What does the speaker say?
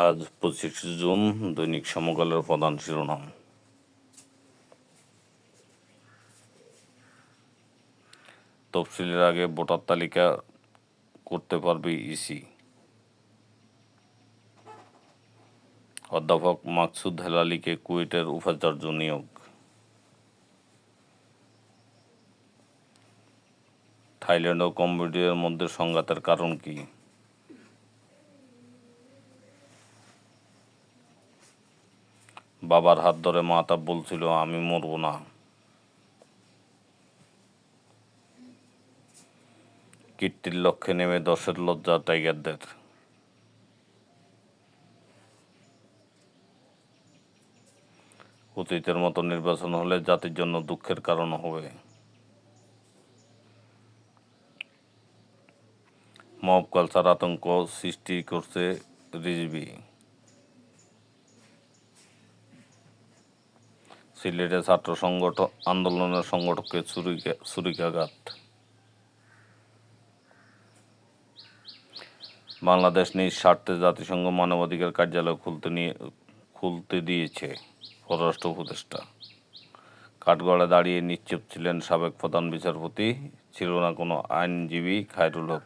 আজ 25 জুন। দৈনিক সমকালের প্রধান শিরোনাম: তফসিলের আগে ভোটার তালিকা করতে পারবে ইসি। অধ্যাপক মাকসুদ হেলালিকে কুয়েটের উপাচার্য নিয়োগ। থাইল্যান্ড ও কম্বোডিয়ার মধ্যে সংঘাতের কারণ কি? বাবার হাত ধরে মাহতাব বলছিল, আমি মরব না। কীর্তির লক্ষ্যে নেমে দশের লজ্জা টাইগারদের। অতীতের মতো নির্বাচন হলে জাতির জন্য দুঃখের কারণ হবে। মব কালচার আতঙ্ক সৃষ্টি করছে রিজভী। সিলেটে ছাত্র আন্দোলনের সংগঠককে ছুরিকাঘাত। বাংলাদেশ নিজ স্বার্থে জাতিসংঘ মানবাধিকার কার্যালয় খুলতে দিয়েছে পররাষ্ট্র উপদেষ্টা। কাঠগড়ায় দাঁড়িয়ে নিশ্চুপ ছিলেন সাবেক প্রধান বিচারপতি, ছিল না কোনো আইনজীবী খায়রুল হক।